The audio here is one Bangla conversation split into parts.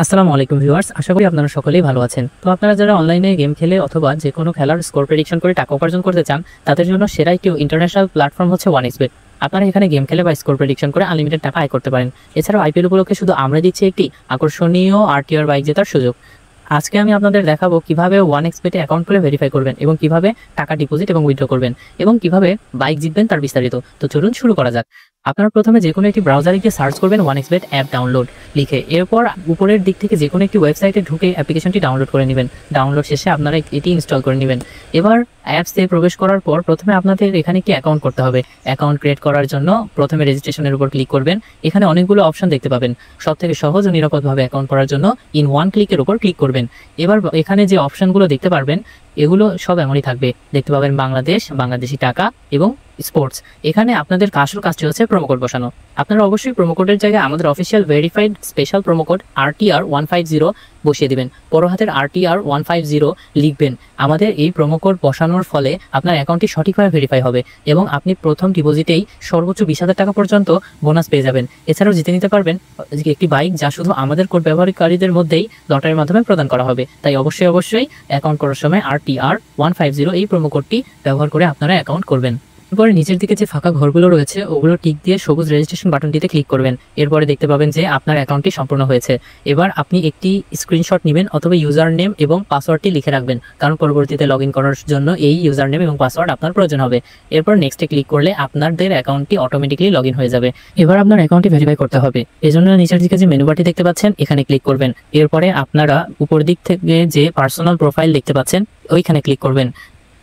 আসসালামু আলাইকুম ভিউয়ার্স, আশা করি আপনারা সকলেই ভালো আছেন। তো আপনারা যারা অনলাইনে গেম খেলে অথবা যে কোনো খেলার স্কোর প্রেডিকশন করে টাকা উপার্জন করতে চান, তাদের জন্য সেরা একটি ইন্টারন্যাশনাল প্ল্যাটফর্ম হচ্ছে ওয়ানএক্সবেট। আপনারা এখানে গেম খেলে বা স্কোর প্রেডিকশন করে আনলিমিটেড টাকা আয় করতে পারেন। এছাড়াও আইপিএল উপলক্ষে শুধু আমরা দিচ্ছি একটি আকর্ষণীয় আরটিআর বাইক জেতার সুযোগ। আজকে আমি আপনাদের দেখাবো কিভাবে ওয়ানএক্সবেটে অ্যাকাউন্ট খুলে ভেরিফাই করবেন এবং কিভাবে টাকা ডিপোজিট এবং উইথড্র করবেন এবং কিভাবে বাইক জিতবেন তার বিস্তারিত। তো চলুন শুরু করা যাক। আপনারা প্রথমে যে কোনো একটি ব্রাউজারে গিয়ে সার্চ করবেন ওয়ানএক্সবেট অ্যাপ ডাউনলোড লিখে। এরপর উপরের দিক থেকে যে কোনো একটি ওয়েবসাইটে ঢুকে অ্যাপ্লিকেশনটি ডাউনলোড করে নেবেন। ডাউনলোড শেষে আপনারা এটি ইনস্টল করে নেবেন। এবার অ্যাপসে প্রবেশ করার পর প্রথমে আপনাদের এখানে একটি অ্যাকাউন্ট করতে হবে। অ্যাকাউন্ট ক্রিয়েট করার জন্য প্রথমে রেজিস্ট্রেশনের উপর ক্লিক করবেন। এখানে অনেকগুলো অপশন দেখতে পাবেন। সবথেকে সহজ ও নিরাপদভাবে অ্যাকাউন্ট করার জন্য ইন ওয়ান ক্লিকের উপর ক্লিক করবেন। এবার এখানে যে অপশনগুলো দেখতে পারবেন এগুলো সব এমনই থাকবে। দেখতে পাবেন বাংলাদেশ, বাংলাদেশি টাকা এবং স্পোর্টস। এখানে আপনাদের আসল কাজটি হচ্ছে প্রোমো কোড বসানো। আপনারা অবশ্যই প্রোমো কোডের জায়গায় আমাদের official verified special promo code RTR150 বসিয়ে দিবেন। বড় হাতের RTR150 লিখবেন। আমাদের এই প্রোমো কোড বসানোর ফলে আপনার অ্যাকাউন্টটি সঠিকভাবে ভেরিফাই হবে এবং আপনি প্রথম ডিপোজিটেই সর্বোচ্চ 20,000 টাকা পর্যন্ত বোনাস পেয়ে যাবেন। এছাড়াও জিতে নিতে পারবেন একটি বাইক, যা শুধু আমাদের কোড ব্যবহারকারীদের মধ্যেই লটারির মাধ্যমে প্রদান করা হবে। তাই অবশ্যই অ্যাকাউন্ট করার সময় RTR150 এই প্রোমো কোডটি ব্যবহার করে আপনারা অ্যাকাউন্ট করবেন। এরপরে নিচের দিকে যে ফাঁকা ঘরগুলো রয়েছে ওগুলো টিক দিয়ে সবুজ রেজিস্ট্রেশন বাটনটিতে ক্লিক করবেন। এরপরে দেখতে পাবেন যে আপনার অ্যাকাউন্টটি সম্পূর্ণ হয়েছে। এবার আপনি একটি স্ক্রিনশট নেবেন অথবা ইউজার নেম এবং পাসওয়ার্ডটি লিখে রাখবেন, কারণ পরবর্তীতে লগ ইন করার জন্য এই ইউজার নেম এবং পাসওয়ার্ড আপনার প্রয়োজন হবে। এরপর নেক্সটে ক্লিক করলে আপনাদের অ্যাকাউন্টটি অটোমেটিকলি লগ ইন হয়ে যাবে। এবার আপনার অ্যাকাউন্টটি ভেরিফাই করতে হবে। এজন্য নিচের দিকে যে মেনু বারটি দেখতে পাচ্ছেন এখানে ক্লিক করবেন। এরপরে আপনারা উপর দিক থেকে যে পার্সোনাল প্রোফাইল দেখতে পাচ্ছেন ওইখানে ক্লিক করবেন।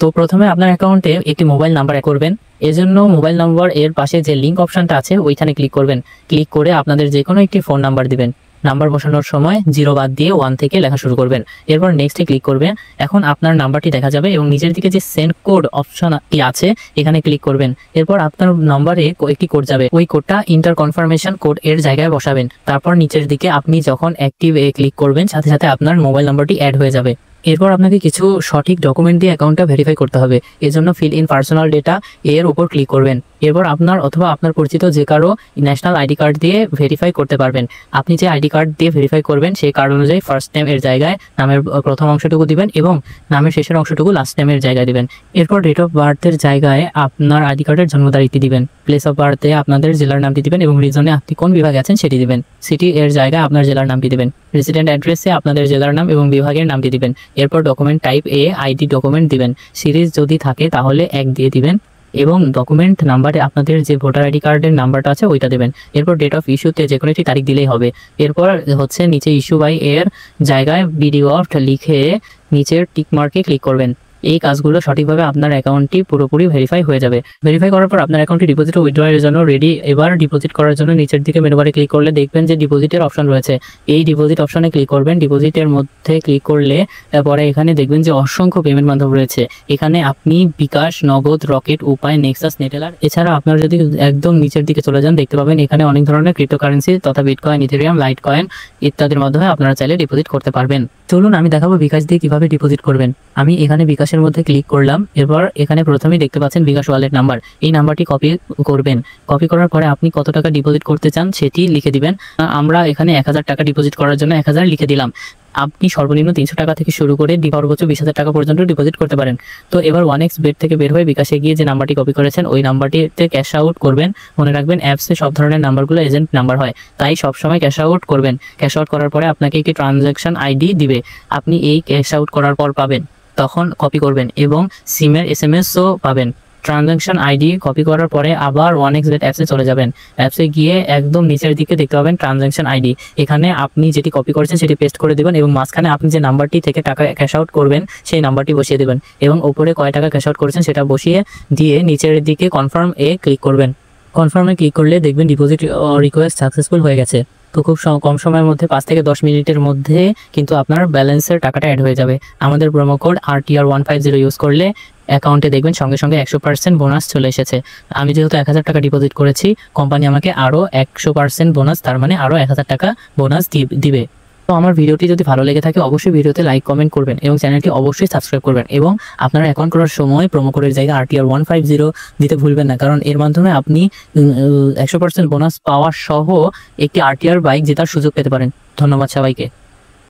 তো প্রথমে আপনার অ্যাকাউন্টে একটি মোবাইল নাম্বার অ্যাড করবেন। এজন্য মোবাইল নাম্বার এর পাশে যে লিঙ্ক অপশনটা আছে ওইখানে ক্লিক করবেন। ক্লিক করে আপনাদের যে কোনো একটি ফোন নাম্বার দিবেন। নাম্বার বসানোর সময় 0 বাদ দিয়ে 1 থেকে লেখা শুরু করবেন। এরপর নেক্সটে ক্লিক করবেন। এখন আপনার নাম্বারটি দেখা যাবে এবং নিচের দিকে যে সেন্ড কোড অপশনটি আছে এখানে ক্লিক করবেন। এরপর আপনার নাম্বারে একটি কোড যাবে, ওই কোডটা ইন্টার কনফার্মেশন কোড এর জায়গায় বসাবেন। তারপর নিচের দিকে আপনি যখন অ্যাক্টিভ ক্লিক করবেন সাথে সাথে আপনার মোবাইল নাম্বারটি অ্যাড হয়ে যাবে। এরপর আপনাকে কিছু সঠিক ডকুমেন্ট দিয়ে অ্যাকাউন্টটা ভেরিফাই করতে হবে। এজন্য ফিল ইন পার্সোনাল ডেটা এর উপর ক্লিক করবেন। এরপর আপনার অথবা আপনার পরিচিত যে কারো ন্যাশনাল আইডি কার্ড দিয়ে ভেরিফাই করতে পারবেন। আপনি যে আইডি কার্ড দিয়ে ভেরিফাই করবেন সেই কার্ড অনুযায়ী ফার্স্ট নেম এর জায়গায় নামের প্রথম অংশটুকু দিবেন এবং নামের শেষের অংশটুকু লাস্ট নেমের জায়গায় দিবেন। এরপর ডেট অফ বার্থের জায়গায় আপনার আইডি কার্ডের জন্ম তারিখটি দিবেন। প্লেস অফ বার্থে আপনাদের জেলার নামটি দিবেন এবং রিজনে আপনি কোন বিভাগে আছেন সেটি দিবেন। সিটি এর জায়গায় আপনার জেলার নামটি দিবেন। রেসিডেন্ট অ্যাড্রেসে আপনাদের জেলার নাম এবং বিভাগের নামটি দিবেন। এরপর ডকুমেন্ট টাইপ আইডি ডকুমেন্ট দিবেন। সিরিজ যদি থাকে তাহলে 1 দিয়ে দিবেন এবং ডকুমেন্ট নাম্বারে আপনাদের যে ভোটার আইডি কার্ডের নাম্বারটা আছে ওইটা দেবেন। এরপর ডেট অফ ইস্যুতে যে কোনো একটি তারিখ দিলেই হবে। এরপর হচ্ছে নিচে ইস্যু বাই এর জায়গায় BDOFT লিখে নিচের টিক মার্কে ক্লিক করবেন। এই কাজগুলো সঠিকভাবে আপনার অ্যাকাউন্টটি পুরোপুরি ভেরিফাই হয়ে যাবে। ভেরিফাই করার পর আপনার অ্যাকাউন্টটি ডিপোজিট ও উইথড্রয়ের জন্য রেডি। এবার ডিপোজিট করার জন্য নিচের দিকে মেনু বারে ক্লিক করলে দেখবেন যে ডিপোজিটের অপশন রয়েছে। এই ডিপোজিট অপশনে ক্লিক করবেন। ডিপোজিটের মধ্যে ক্লিক করলে পরে এখানে দেখবেন যে অসংখ্য পেমেন্ট মাধ্যম রয়েছে। এখানে আপনি বিকাশ, নগদ, রকেট, উপায়, নেক্সাস, নেটেলার, এছাড়া আপনারা যদি একদম নিচের দিকে চলে যান দেখতে পাবেন এখানে অনেক ধরনের ক্রিপ্টোকারেন্সি তথা বিটকয়েন, ইথেরিয়াম, লাইট কয়েন ইত্যাদির মাধ্যমে আপনারা চাইলে ডিপোজিট করতে পারবেন। চলুন আমি দেখাবো বিকাশ দিয়ে কিভাবে ডিপোজিট করবেন। আমি এখানে বিকাশের মধ্যে ক্লিক করলাম। এরপর এখানে প্রথমেই দেখতে পাচ্ছেন বিকাশ ওয়ালেট নাম্বার। এই নাম্বারটি কপি করবেন। কপি করার পরে আপনি কত টাকা ডিপোজিট করতে চান সেটি লিখে দিবেন। আমরা এখানে 1000 টাকা ডিপোজিট করার জন্য 1000 লিখে দিলাম। আপনি সর্বনিম্ন 300 টাকা থেকে শুরু করে সর্বোচ্চ 20,000 টাকা পর্যন্ত ডিপোজিট করতে পারেন। তো এবার ওয়ানএক্সবেট থেকে বের হয়ে বিকাশে গিয়ে যে নাম্বারটি কপি করেছেন ওই নাম্বারটিতে ক্যাশ আউট করবেন। মনে রাখবেন অ্যাপসে সব ধরনের নাম্বারগুলো এজেন্ট নাম্বার হয়, তাই সবসময় ক্যাশ আউট করবেন। ক্যাশ আউট করার পরে আপনাকে একটি ট্রানজ্যাকশন আইডি দিবে। আপনি এই ক্যাশ আউট করার পর পাবেন, তখন কপি করবেন এবং সিমের SMS-ও পাবেন। ট্রানজ্যাকশন আইডি কপি করার পরে আবার ওয়ানএক্সবেট অ্যাপসে চলে যাবেন। অ্যাপসে গিয়ে একদম নিচের দিকে দেখতে পাবেন ট্রানজ্যাকশন আইডি। এখানে আপনি যেটি কপি করেছেন সেটি পেস্ট করে দেবেন এবং মাঝখানে আপনি যে নাম্বারটি থেকে টাকা ক্যাশ আউট করবেন সেই নাম্বারটি বসিয়ে দেবেন এবং উপরে কয় টাকা ক্যাশ আউট করেছেন সেটা বসিয়ে দিয়ে নিচের দিকে কনফার্ম ক্লিক করবেন। কনফার্মে ক্লিক করলে দেখবেন ডিপোজিট রিকোয়েস্ট সাকসেসফুল হয়ে গেছে। তো খুব কম সময়ের মধ্যে 5 থেকে 10 মিনিটের মধ্যে কিন্তু আপনার ব্যালেন্সের টাকাটা অ্যাড হয়ে যাবে। আমাদের প্রোমো কোড RTR150 ইউজ করলে অ্যাকাউন্টে দেখবেন সঙ্গে সঙ্গে 100% বোনাস চলে এসেছে। আমি যেহেতু 1000 টাকা ডিপোজিট করেছি, কোম্পানি আমাকে আরও 100% বোনাস, তার মানে আরও 1000 টাকা বোনাস দিবে। তো আমার ভিডিওটি যদি ভালো লেগে থাকে অবশ্যই ভিডিওতে লাইক কমেন্ট করবেন এবং চ্যানেলটি অবশ্যই সাবস্ক্রাইব করবেন এবং আপনারা অ্যাকাউন্ট করার সময় প্রোমো কোডের জায়গায় RTR150 দিতে ভুলবেন না, কারণ এর মাধ্যমে আপনি 100% বোনাস পাওয়া সহ একটি RTR বাইক জেতার সুযোগ পেতে পারেন। ধন্যবাদ সবাইকে।